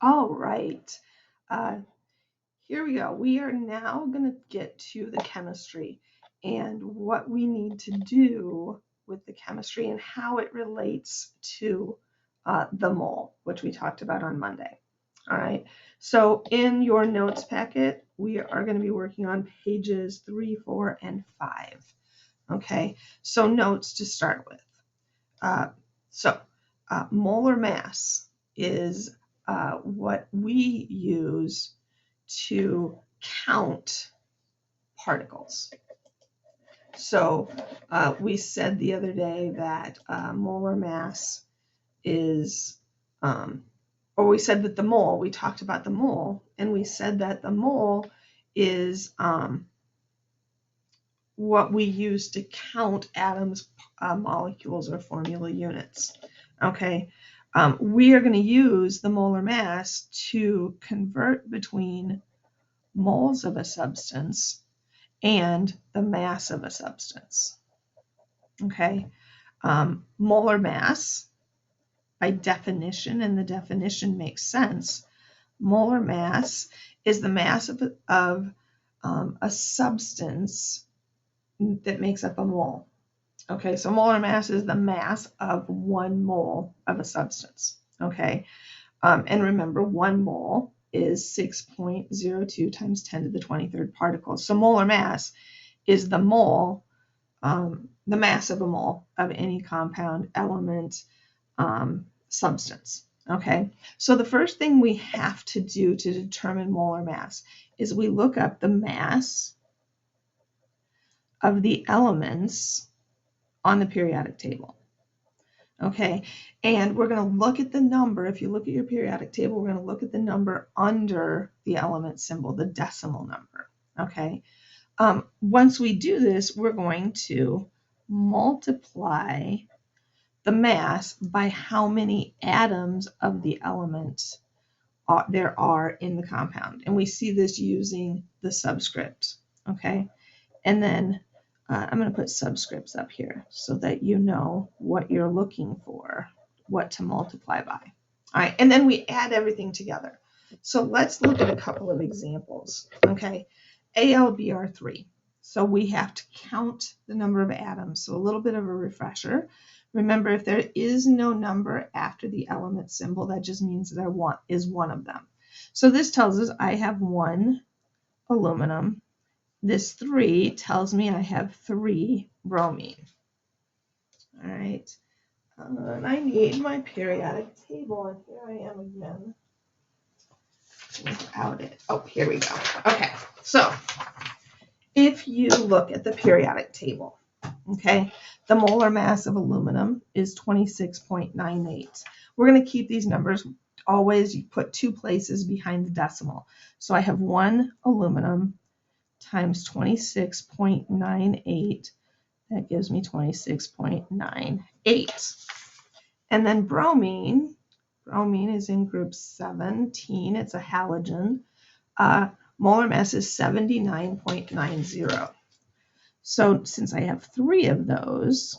All right. Uh, Here we go. We are now going to get to the chemistry and what we need to do with the chemistry and how it relates to the mole, which we talked about on Monday. All right. So in your notes packet, we are going to be working on pages 3, 4, and 5. Okay. So notes to start with. Uh, so molar mass is what we use to count particles. So we said the other day that molar mass is, or we said that the mole, we talked about the mole, and we said that the mole is what we use to count atoms, molecules, or formula units. Okay, we are going to use the molar mass to convert between moles of a substance and the mass of a substance. Okay, molar mass, by definition, and the definition makes sense, molar mass is the mass of a substance that makes up a mole. Okay, so molar mass is the mass of 1 mole of a substance. Okay, and remember, 1 mole is 6.02 times 10 to the 23rd particles. So molar mass is the mole, the mass of a mole of any compound, element, substance. Okay, so the first thing we have to do to determine molar mass is we look up the mass of the elements on the periodic table. Okay, and we're going to look at the number. If you look at your periodic table, we're going to look at the number under the element symbol, the decimal number. Okay, once we do this, we're going to multiply the mass by how many atoms of the element there are in the compound. And we see this using the subscript. Okay, and then I'm going to put subscripts up here so that you know what you're looking for, what to multiply by. All right, and then we add everything together. So let's look at a couple of examples. Okay, AlBr3. So we have to count the number of atoms. So a little bit of a refresher. Remember, if there is no number after the element symbol, that just means there is one of them. So this tells us I have 1 aluminum. This 3 tells me I have 3 bromine. All right, and I need my periodic table, and here I am again without it. Oh, here we go. Okay, so if you look at the periodic table, okay, the molar mass of aluminum is 26.98. We're going to keep these numbers always, you put 2 places behind the decimal. So I have 1 aluminum times 26.98. That gives me 26.98. And then bromine is in group 17. It's a halogen. Molar mass is 79.90. So since I have 3 of those,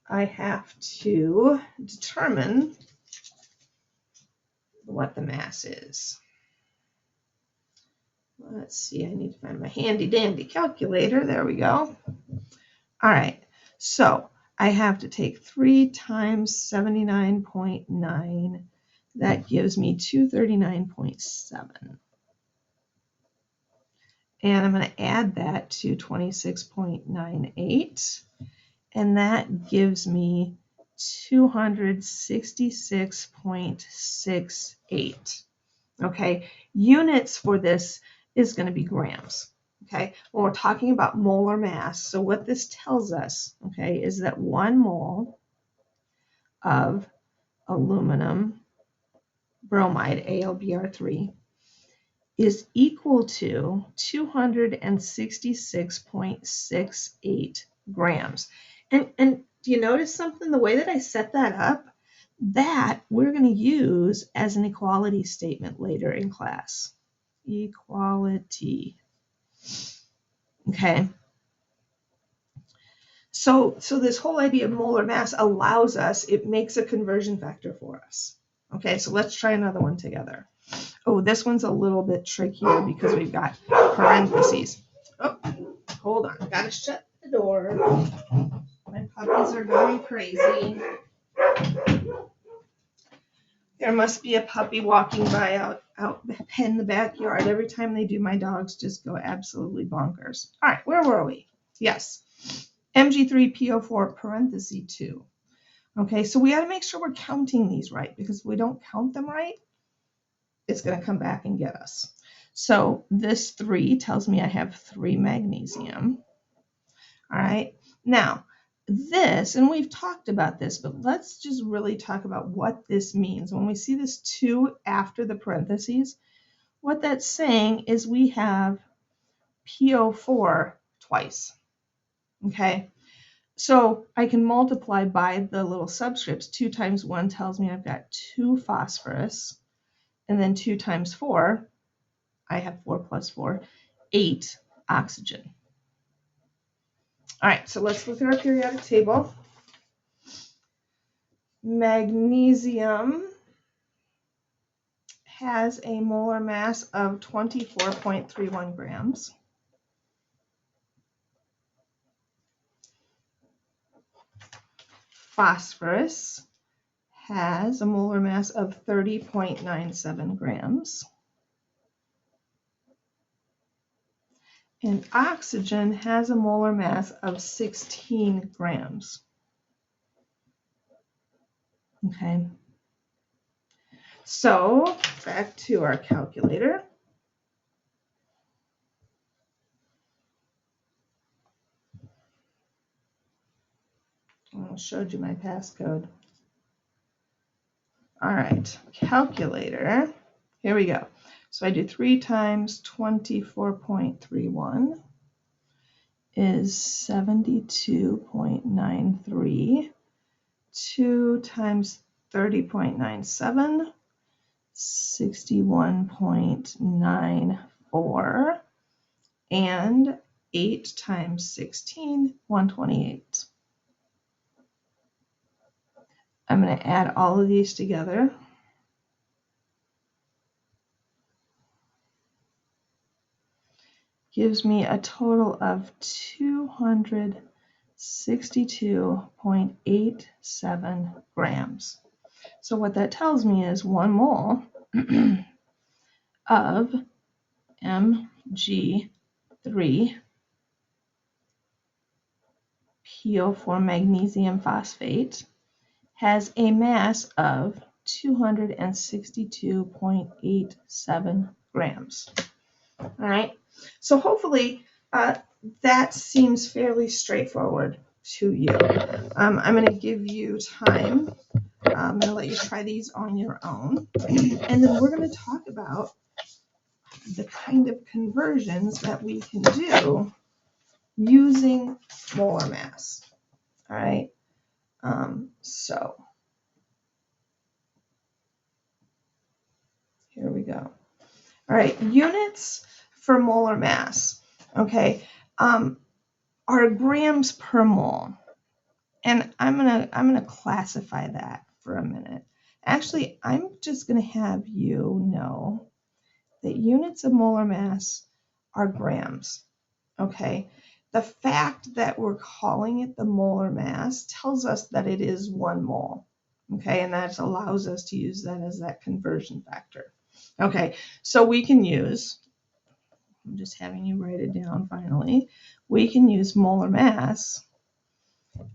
I have to determine what the mass is. Let's see, I need to find my handy dandy calculator. There we go. All right, so I have to take 3 times 79.9. That gives me 239.7. And I'm going to add that to 26.98. And that gives me 266.68. Okay, units for this is going to be grams. Okay, when we're talking about molar mass, so what this tells us, okay, is that 1 mole of aluminum bromide, AlBr3, is equal to 266.68 grams. And do you notice something? The way that I set that up, that we're going to use as an equality statement later in class. Equality. Okay. So this whole idea of molar mass allows us, it makes a conversion factor for us. Okay, so let's try another one together. Oh, this one's a little bit trickier because we've got parentheses. Oh, hold on. Gotta shut the door. My puppies are going crazy. There must be a puppy walking by out in the backyard. Every time they do, my dogs just go absolutely bonkers. All right, where were we? Yes. MG3PO4 parenthesis 2. Okay, so we got to make sure we're counting these right, because if we don't count them right, it's going to come back and get us. So this 3 tells me I have 3 magnesium. All right, now this, and we've talked about this, but let's just really talk about what this means. When we see this 2 after the parentheses, what that's saying is we have PO4 twice. Okay, so I can multiply by the little subscripts. 2 times 1 tells me I've got 2 phosphorus, and then 2 times 4, I have 4 plus 4, 8 oxygen. All right, so let's look at our periodic table. Magnesium has a molar mass of 24.31 grams. Phosphorus has a molar mass of 30.97 grams. And oxygen has a molar mass of 16 grams. Okay. So back to our calculator. I showed you my passcode. All right, calculator. Here we go. So I do 3 times 24.31 is 72.93. 2 times 30.97, 61.94. And 8 times 16, 128. I'm going to add all of these together. Gives me a total of 262.87 grams. So what that tells me is 1 mole of Mg3PO4 magnesium phosphate has a mass of 262.87 grams. All right, so hopefully that seems fairly straightforward to you. I'm going to give you time. I'm going to let you try these on your own. And then we're going to talk about the kind of conversions that we can do using molar mass. All right, so here we go. All right, units for molar mass, okay, are grams per mole. And I'm gonna classify that for a minute. Actually, I'm just gonna have you know that units of molar mass are grams, okay? The fact that we're calling it the molar mass tells us that it is 1 mole, okay? And that allows us to use that as that conversion factor. Okay, so we can use, I'm just having you write it down finally, we can use molar mass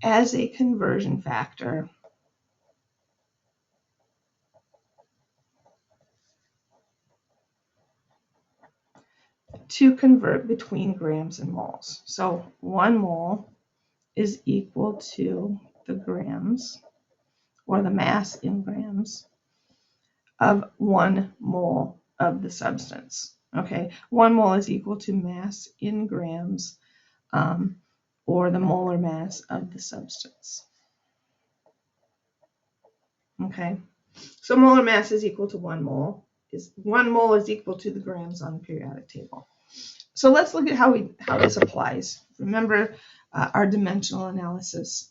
as a conversion factor to convert between grams and moles. So 1 mole is equal to the grams, or the mass in grams, of 1 mole of the substance. Okay, 1 mole is equal to mass in grams, or the molar mass of the substance. Okay, so molar mass is equal to 1 mole. 1 mole is equal to the grams on the periodic table. So let's look at how this applies. Remember our dimensional analysis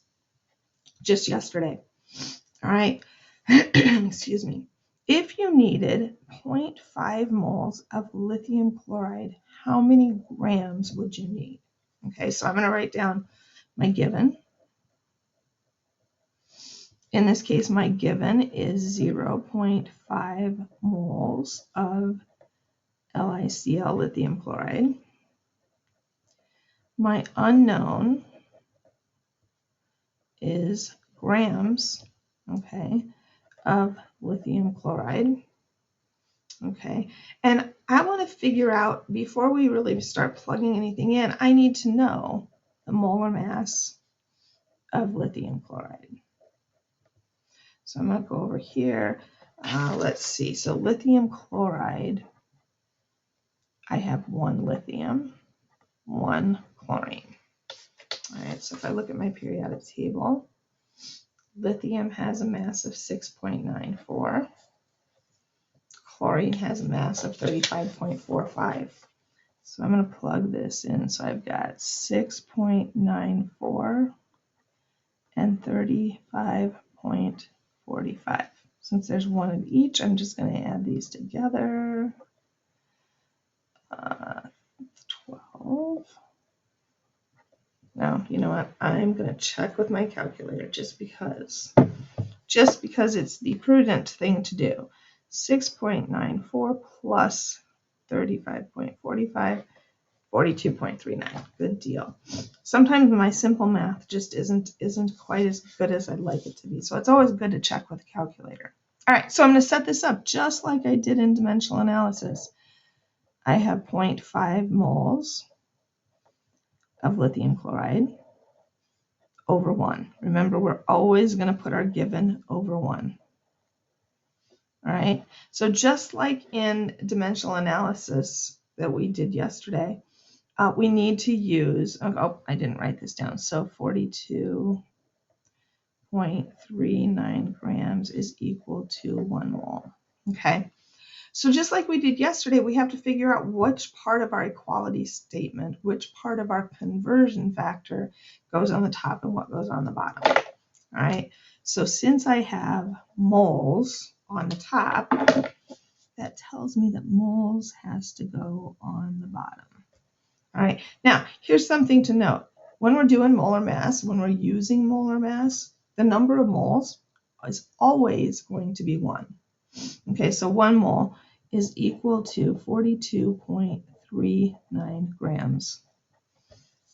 just yesterday. All right, excuse me. If you needed 0.5 moles of lithium chloride, how many grams would you need? Okay, so I'm going to write down my given. In this case, my given is 0.5 moles of LiCl, lithium chloride. My unknown is grams, okay, of lithium chloride. Okay, and I want to figure out, before we really start plugging anything in, I need to know the molar mass of lithium chloride. So I'm going to go over here. Let's see. So lithium chloride, I have 1 lithium, 1 chlorine. All right, so if I look at my periodic table, lithium has a mass of 6.94. Chlorine has a mass of 35.45. So I'm going to plug this in. So I've got 6.94 and 35.45. Since there's 1 of each, I'm just going to add these together. 12. Now, you know what? I'm going to check with my calculator just because it's the prudent thing to do. 6.94 plus 35.45, 42.39. Good deal. Sometimes my simple math just isn't quite as good as I'd like it to be. So it's always good to check with a calculator. All right, so I'm going to set this up just like I did in dimensional analysis. I have 0.5 moles of lithium chloride over 1. Remember, we're always going to put our given over 1. All right, so just like in dimensional analysis that we did yesterday, we need to use, oh, I didn't write this down, so 42.39 grams is equal to 1 mole. Okay, so just like we did yesterday, we have to figure out which part of our equality statement, which part of our conversion factor goes on the top and what goes on the bottom. All right, so since I have moles on the top, that tells me that moles has to go on the bottom. All right, now here's something to note. When we're doing molar mass, when we're using molar mass, the number of moles is always going to be 1. Okay, so 1 mole is equal to 42.39 grams.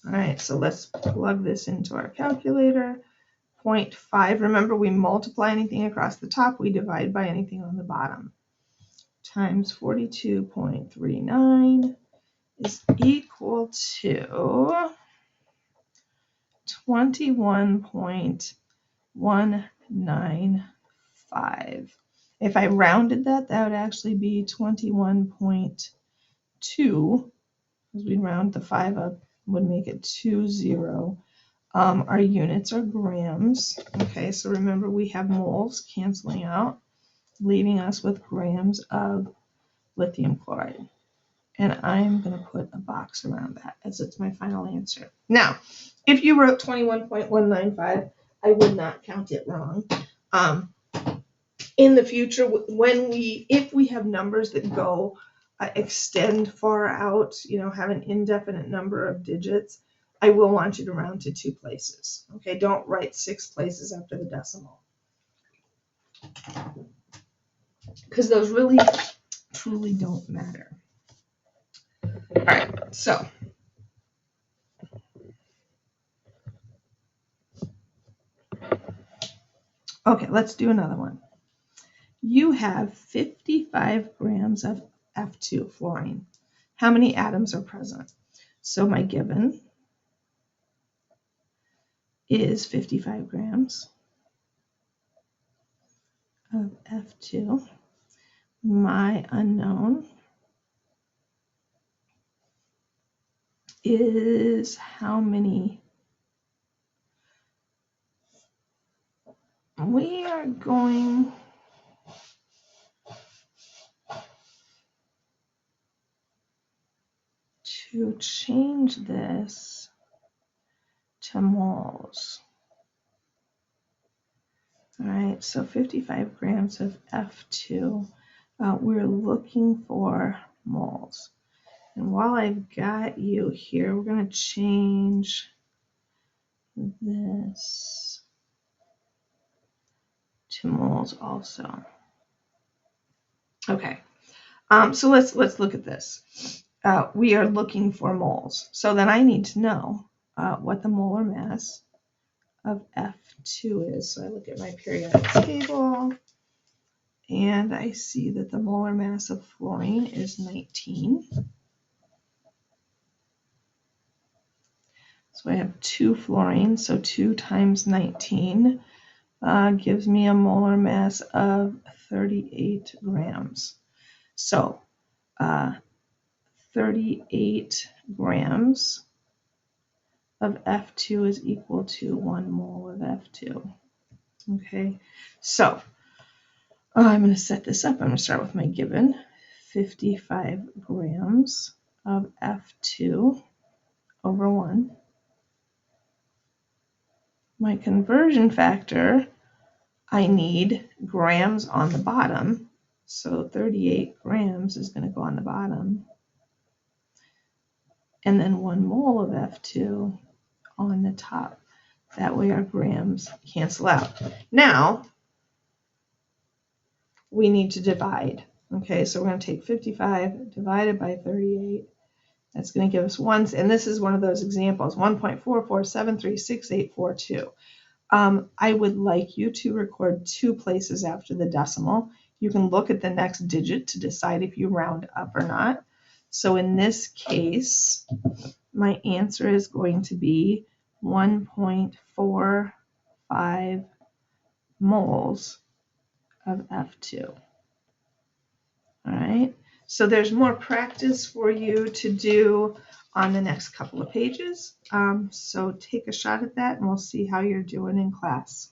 All right, so let's plug this into our calculator. 0.5, remember we multiply anything across the top, we divide by anything on the bottom, times 42.39 is equal to 21.195. If I rounded that, that would actually be 21.2, because we round the 5 up, would make it 20. Our units are grams. Okay, so remember we have moles canceling out, leaving us with grams of lithium chloride. And I'm going to put a box around that as it's my final answer. Now, if you wrote 21.195, I would not count it wrong. In the future, if we have numbers that go extend far out, have an indefinite number of digits, I will want you to round to 2 places. Okay, don't write 6 places after the decimal, because those really truly don't matter. All right, so okay, let's do another one. You have 55 grams of F2 fluorine. How many atoms are present? So my given is 55 grams of F2. My unknown is how many. We are going to change this to moles. All right, so 55 grams of F2. We're looking for moles. And while I've got you here, we're going to change this to moles also. Okay, so let's look at this. We are looking for moles. So then I need to know what the molar mass of F2 is. So I look at my periodic table, and I see that the molar mass of fluorine is 19. So I have 2 fluorine, so 2 times 19 gives me a molar mass of 38 grams. So 38 grams of F2 is equal to 1 mole of F2. Okay, so I'm going to set this up. I'm going to start with my given 55 grams of F2 over 1. My conversion factor, I need grams on the bottom. So 38 grams is going to go on the bottom. And then 1 mole of F2 on the top. That way our grams cancel out. Now, we need to divide. Okay, so we're going to take 55 divided by 38. That's going to give us 1, and this is one of those examples, 1.44736842. I would like you to record 2 places after the decimal. You can look at the next digit to decide if you round up or not. So in this case, my answer is going to be 1.45 moles of F2. All right, so there's more practice for you to do on the next couple of pages. So take a shot at that and we'll see how you're doing in class.